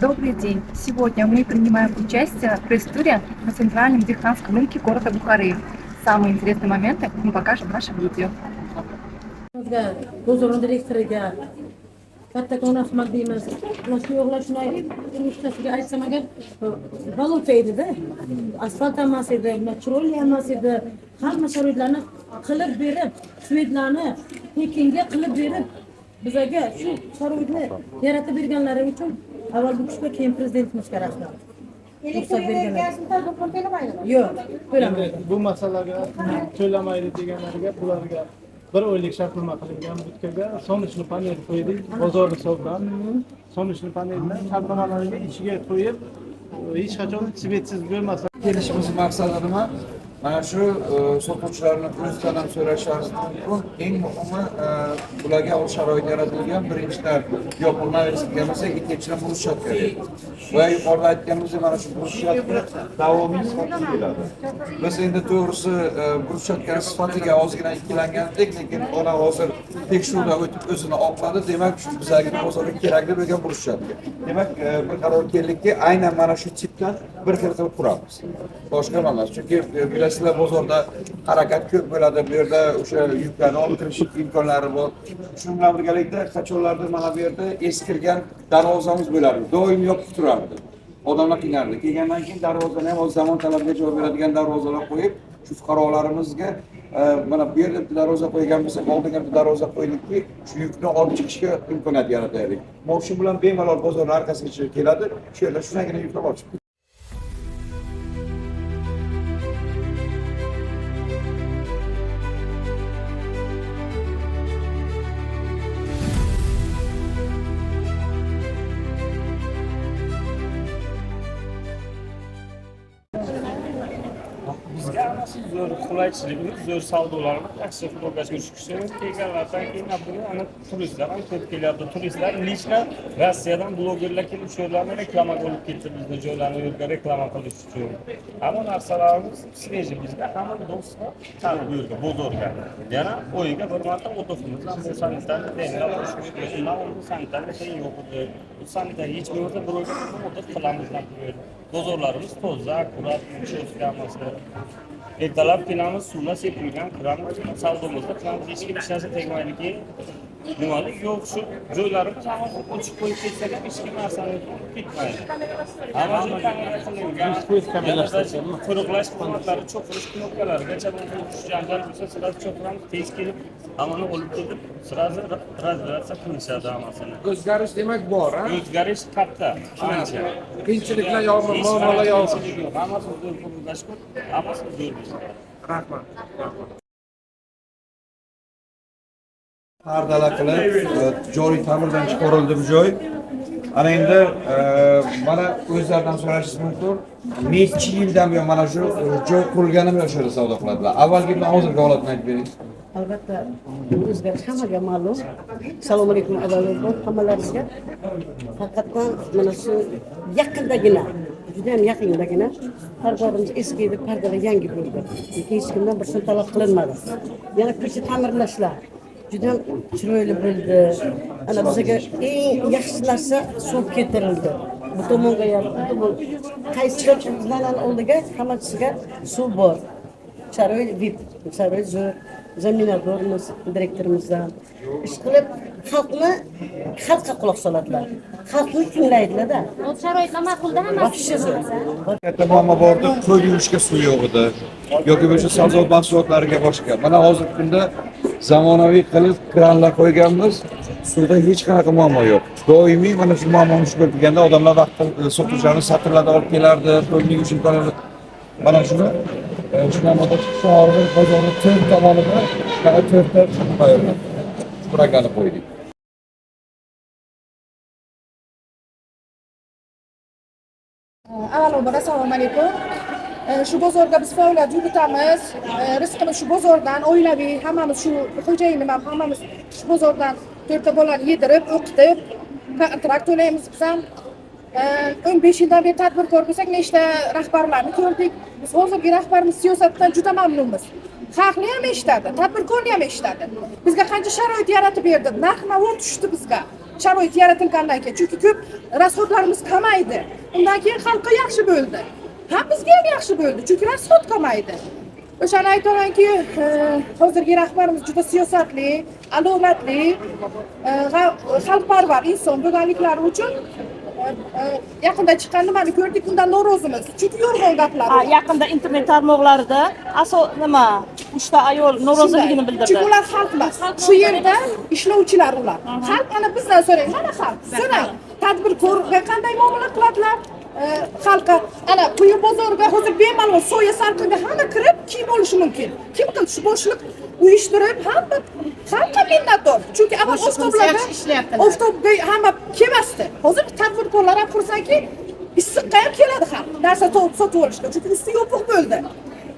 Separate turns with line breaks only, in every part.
Добрый день. Сегодня мы принимаем участие в пресс-туре на центральном дихтанском рынке города Бухары. Самые интересные моменты мы покажем в нашем видео.
Bozorun direktoriga kattakon rahmat deymiz. Mana shu yo'llar shunday ustasiga aytsam agar valuta edi-da. Asfalt emas edi, metro emas edi. Hamma sharoitlarni qilib berib, shvedlarni Pekinga qilib berib, bizga shu sharoitni yaratib berganlari uchun avval bu kishiga keyin prezidentimizga rahmat. Ruxsat berganlar. Yo'q, to'lamaydi.
Bu masalaga to'lamaydi deganlarga bularga bir oylik shartnoma qilingan bitkaga sonishli panel qo'ydik, bozor hisobidan sonishli panelni shartnomalarga ichiga qo'yib, hech qachon svetsiz bo'lmasa.
Kelishimiz maqsadi nima? Mana shu sotuvchilarni o'zidan ham so'rashingiz mumkin. Eng muhimi ularga o sharoit yaratilgan. Birinchidan yopilmaydigan bo'lsa, ikkinchidan bruschatka. Va yuqorida aytganimizdek mana shu bruschatka davomiy sifatga keladi. Biz endi to'g'risi bruschatkani sifatiga ozgina ikkilangandik, lekin ona hozir tekshiruvdan o'tib o'zini oqladi. Demak, shu bizga bozorga kerakli bo'lgan bruschatka. Demak, bir qaror keldikki, aynan mana shu tipdan bir xil qilib quramiz. Boshqa emas. Chunki bilasizlar, bozorda harakat ko'p bo'ladi. Bu yerda o'sha yuklarni olib kirish imkonlari bor. Shu bilan birgalikda qachonlardir mana bu yerda eskirgan darvozamiz bo'lardi. Doim yopib turardi. Odamlar qiynardi. Kelgandan keyin darvozani ham o'z zamon talabiga javob beradigan darvozalar qo'yib, shu fuqarolarimizga mana bu yerda darvoza qo'ygan bo'lsak, oldinga darvoza qo'ydikki, shu yukni olib chiqishga imkoniyat yarataylik. Mashina bilan bemalol bozorning arkasiga keladi. Shu yerda shunagina yuklab olib chiqadi.
Bizga hammasi zo'r qulaychiligimiz, zo'r savdolarimiz, yaxshi xudoga shukr. Kelganlardan keyin ana turistlar ham ko'p kelyapti. Turistlar lично Rossiyadan blogerlar kelib shu yerlarni reklama qilib ketdi, bizni joylarni yerga reklama qilish uchun. Hamma narsalarimiz svejiy, bizga hamma do'stlar chiqarib berdi bozorga. Yana o'yiga bir marta o'tofimiz ham sanitarni tayinlab qo'yishimiz kerak. Sanitarni keyin yo'q edi. Sanitar hech bo'lmasa bir oyga o'tib qilamiz deb buyurdi. Bozorlarimiz toza, akkurat, cho'zganmasi. Ertalab kelamiz, suvlar sepilgan, kiramiz, savdomizda qilamiz, hech kim hech narsa tegmaydiki. Nimalik yo'q, shu joylarimiz hamma o'chib qo'yib ketsak ham hech kim narsani bitmaydi. Hamma kamera qilingan, qo'riqlash xizmatlari, cho'qirish knopkalarigacha janjal bo'lsa, sirasi cho'qiramiz, tez kelib, hammani olib ketib, sirasi razvedatsiya qilishadi hammasini.
O'zgarish demak bor, ha?
O'zgarish katta, ancha.
Qiyinchiliklar yo'qmi, muammolar yo'qmi?
Hammasi zo'r bo'lib, hammasi zo'r.
Rahmat. Pardalar qilib, joriy ta'mirdan chiqarildi bu joy. Ana endi mana o'zlaridan so'rashingiz mumkin. Necha yildan buyon mana shu joy qurilganimi o'sha yerda savdo qiladilar? Avvalgi bilan hozirgi holatni aytib bering.
Albatta, o'zgarish hammaga ma'lum. Assalomu alaykum avvalambor hammalaringizga. Faqatdan mana shu yaqindagina, juda ham yaqindagina pardalarimiz eski edi, pardalar yangi bo'ldi. Hech kimdan bir so'm talab qilinmadi. Yana ko'cha ta'mirlashlar juda ham chiroyli bo'ldi. Ana bizga eng yaxshi narsa suv keltirildi. Bu tomonga ham, bu tomon qaysidir bizlarning oldiga hammasiga suv bor. Sharoit VIP, sharoit zo'r. Zaminadorimiz, direktorimizdan ish qilib xalqqa quloq soladilar. Xalqni tinglaydilar-da.
Sharoitlar ma'qulda hammasi.
Katta muammo bordi, qo'y yuvishga suv yo'q edi. Yoki bo'lsa sabzavot mahsulotlariga boshqa. Mana hozirgi kunda zamonaviy qilib kranlar qo'yganmiz. Suvda hech qanaqa muammo yo'q. Doimiy mana shu muammo mushkul bo'lganda odamlar vaqtida sotuvchilarni satrlarda olib kelardi, qo'y yuvish imkoniyati. Mana shuni Shunaqa shahar bozori to'rt tomonida to'rtta quragani qo'ydik.
Avvalambor assalomu alaykum. Shu bozorga biz faoliyat yuritamiz. Rizqimiz shu bozordan, oilaviy, hammamiz shu xo'jayinim ham hammamiz shu bozordan to'rtta bolani yedirib, o'qitib, kontrakt to'laymiz biz ham. 15 yildan beri tadbirkor bo'lsak, nechta rahbarlarni ko'rdik. Biz hozirgi rahbarimiz siyosatdan juda mamnunmiz. Xalqni ham eshitadi, tadbirkorni ham eshitadi. Bizga qancha sharoit yaratib berdi, narx-navo tushdi bizga. sharoit yaratilgandan keyin. Chunki ko'p rasxodlarimiz kamaydi. Undan keyin xalqqa yaxshi bo'ldi. Ham bizga ham yaxshi bo'ldi, chunki rasxod kamaydi. O'shani aytamanki, hozirgi rahbarimiz juda siyosatli, adolatli, xalqparvar inson bo'lganliklari uchun yaqinda chiqqan nimani ko'rdik, undan norozimiz. Chunki yolg'on gaplar.
Yaqinda internet tarmoqlarida nima 3 ta ayol noroziligini bildirdi.
Chunki ular xalq emas. Shu yerda ishlovchilar ular. Xalq ana bizdan so'rang, mana xalq. So'rang, tadbirkorga qanday muomala qiladilar? Xalqqa ana quyi bozorga hozir bemalol soya sarqinga hamma kirib kiyim olishi mumkin. Kim qildi shu boshliq uyushtirib hamma xalqqa minnatdor. Chunki avval oftobga hamma kelmasdi. Hozir tadbirkorlar ham xursandki, issiqqa ham keladi xalq. Narsa sotib olishga, chunki usti yopiq bo'ldi.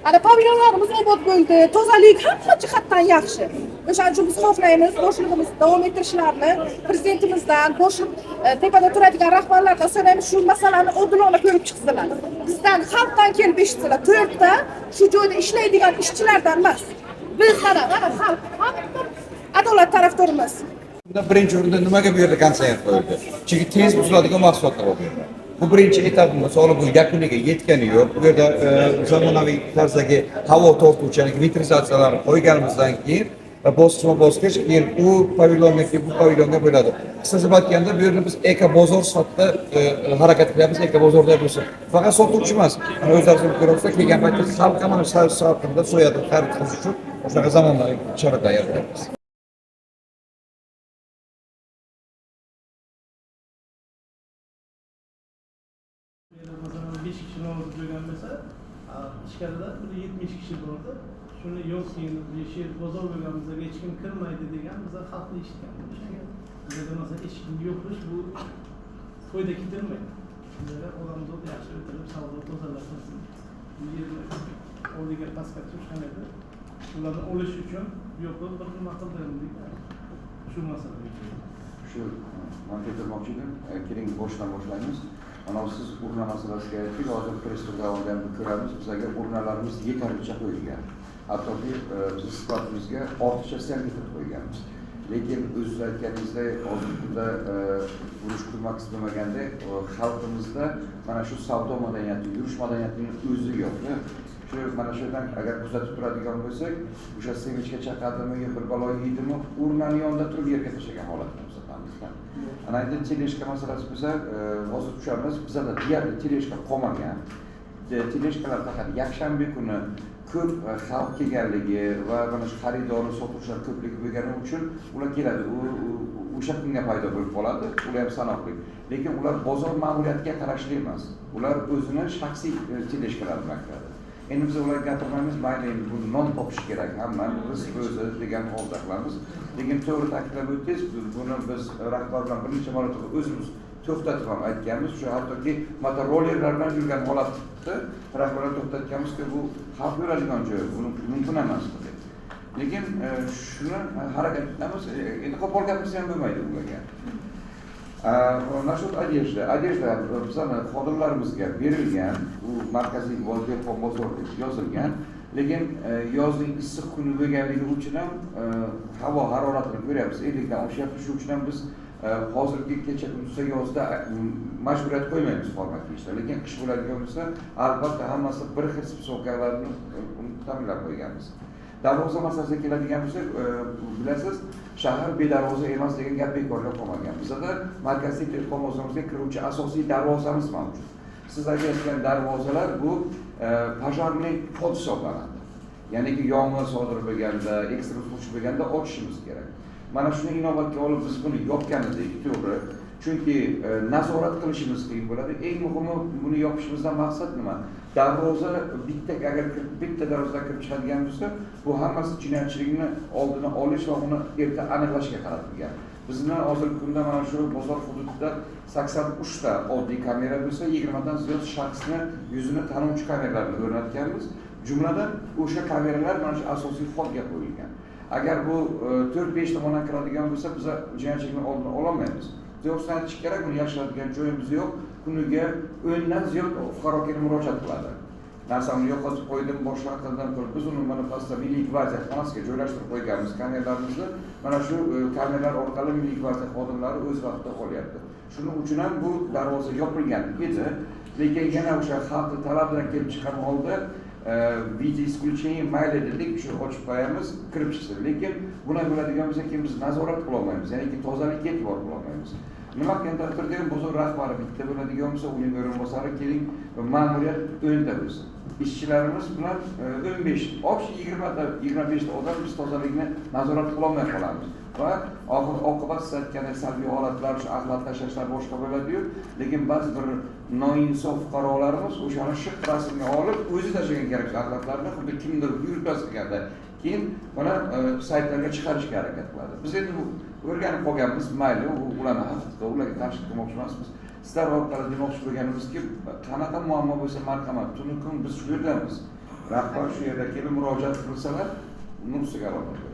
Ana pavilyonlarimiz obod bo'ldi, tozalik hamma jihatdan yaxshi. O'shaning uchun biz xohlaymiz boshlig'imiz davom ettirishlarini, prezidentimizdan, boshliq tepada turadigan rahbarlardan so'raymiz shu masalani odilona ko'rib chiqsinlar. Bizdan xalqdan kelib eshitsinlar. 4 ta shu joyda ishlaydigan ishchilardan emas. Biz mana xalq adolat tarafdorimiz.
Bunda birinchi o'rinda nimaga bu yerda konsert qo'yildi? Chunki tez buziladigan mahsulotlar bo'ldi. Bu birinchi etapimiz, hali bu yakuniga yetgani yo'q. Bu yerda zamonaviy tarzdagi havo tortuvchi, ya'ni vitrizatsiyalarni qo'yganimizdan keyin bosqichma-bosqich keyin u pavilyondan keyin bu pavilyonga bo'ladi. Qisqasi aytganda bu yerda biz eko bozor sifatida harakat qilyapmiz, eko bozorda bo'lsin. Faqat sotuvchi emas. O'zlaringiz ko'ryapsizlar, kelgan paytda xalq ham sarqinda so'yadi, xarid qilish uchun o'shaqa zamonaviy sharoitlar yaratyapmiz.
Masalan 5 kişi norozi bo'lgan bo'lsa, ichkarida 70 kishi bo'ldi. Shuni yo'q, endi bu yer bozor bo'lganimizda hech kim kirmaydi degan biza xalqni eshitgan. Bizda masalan hech kim yo'qish bu to'yda ketilmaydi. Bizda odamlar yaxshi o'tirib savdo tozalashsin. Bu yerni oldiga pastga tushganida ularni olish uchun yo'qib bir nima qildirildi. Shu masala.
Shu man keltirmoqchidim. Keling boshdan boshlaymiz. Mana siz urna masalasiga aytdik, hozir press-tur davomida ko'ramiz, bizga urnalarimiz yetarlicha qo'yilgan. Hattoki biz sifatimizga ortiqcha sanitr qo'yganmiz. Lekin o'zingiz aytganingizdek, hozirgi kunda urush qilmoq istamaganda xalqimizda mana shu savdo madaniyati, yurish madaniyatining o'zi yo'q. Shu mana shu yerdan agar kuzatib turadigan bo'lsak, o'sha sevinchga chaqadimi, bir balo yeydimi, urnaning yonida turib yerga tashlagan holatni kuzatamizda. Ana endi teleshka masalasi bo'lsa, hozir tushamiz, bizda deyarli teleshka qolmagan. Teleshkalar faqat yakshanba kuni ko'p xalq kelganligi va mana shu xaridorni sotuvchilar ko'pligi bo'lgani uchun ular keladi. O'sha kunga paydo bo'lib qoladi, ular ham sanoqli. Lekin ular bozor ma'muriyatiga qarashli emas. Ular o'zini shaxsiy teleshkalar bilan kiradi. Endi biz ularga gapirmaymiz, mayli endi bu non topish kerak, hamma rizq o'zi degan holda qilamiz. Lekin to'g'ri ta'kidlab o'tdingiz, buni biz rahbar bilan bir necha marotaba o'zimiz to'xtatib ham aytganmiz. Shu hattoki motorollerlar bilan yurgan holatda rahbarlar to'xtatganmizki, bu xalq yuradigan joy, buni mumkin emas deb. Lekin shuni harakat qilamiz, endi qo'pol gapirsa ham bo'lmaydi ularga. Nashat adejda bizani xodimlarimizga berilgan, u markaziy dehqon bozor deb yozilgan, lekin yozning issiq kuni bo'lganligi uchun ham havo haroratini ko'ryapmiz, 50 dan oshyapti. Shu uchun ham biz hozirgi kecha kunduzda yozda majburiyat qo'ymaymiz format kiyishda, lekin qish bo'ladigan bo'lsa, albatta hammasi bir xil spesifikalarni ta'minlab qo'yganmiz. Darvoza masalasiga keladigan bo'lsak, bilasiz, shahar bedarvoza emas degan gap bekorga qolmagan. Bizda markaziy dehqon bozorimizga kiruvchi asosiy darvozamiz mavjud. Siz aytgan darvozalar bu pojarniy kod hisoblanadi. Ya'niki yong'in sodir bo'lganda, ekstra xush bo'lganda ochishimiz kerak. Mana shuni inobatga olib biz buni yopgan edik, to'g'ri. Chunki nazorat qilishimiz qiyin bo'ladi. Eng muhimi buni yopishimizdan maqsad nima? Darvoza bitta darvozadan kirib chiqadigan bo'lsa, bu hammasi jinoyatchilikni oldini olish va uni erta aniqlashga qaratilgan. Bizni hozirgi kunda mana shu bozor hududida 83 ta oddiy kamera bo'lsa, 20 dan ziyod shaxsni yuzini tanuvchi kameralarni o'rnatganmiz. Jumladan o'sha kameralar mana shu asosiy xodga qo'yilgan. Agar bu 4-5 tomondan kiradigan bo'lsa, biz jinoyatchilikni oldini ololmaymiz. To'g'risini aytish kerak, buni yaxshilaydigan joyimiz yo'q. Kuniga 10 dan ziyod fuqaro kelib murojaat qiladi. Narsamni yo'qotib qo'ydim, boshqa qildim. Biz uni mana pastda Milliy gvardiya xonasiga joylashtirib qo'yganmiz kameralarimizni. mana shu kameralar orqali Milliy gvardiya xodimlari o'z vaqtida qolyapti. Shuning uchun ham bu darvoza yopilgan edi, lekin yana o'sha xalqning talabidan kelib chiqqan holda video исключение mayli dedik, shu ochib qo'yamiz, kirib chiqsin. Lekin buni bo'ladigan bo'lsa, biz nazorat qila olmaymiz, ya'ni tozalikka e'tibor qila olmaymiz. Nima taqdirda ham bozor rahbari bitta bo'ladigan bo'lsa, uning o'rinbosari keling, ma'muriyat o'nta bo'lsin. İşçilerimiz bilan 15, 20 ta, 25 ta odam biz tozalikni nazorat qila olmay qolamiz. Va oqibat siz aytgandek salbiy holatlar, shu axlat tashlashlar boshqa bo'ladi-yu, lekin ba'zi bir noinsof fuqarolarimiz o'shani shiq rasmga olib, o'zi tashlagan kerak axlatlarni xuddi kimdir buyurtmas qilganda, keyin buni saytlarga chiqarishga harakat qiladi. Biz endi o'rganib qolganmiz, mayli, ularni haqida ularga qarshi qilmoqchi emasmiz. Sizlar orqali demoqchi bo'lganimizki, qanaqa muammo bo'lsa marhamat, tuni kun biz shu yerdamiz. Rahbar shu yerga kelib murojaat qilsalar, uni ustiga oladi.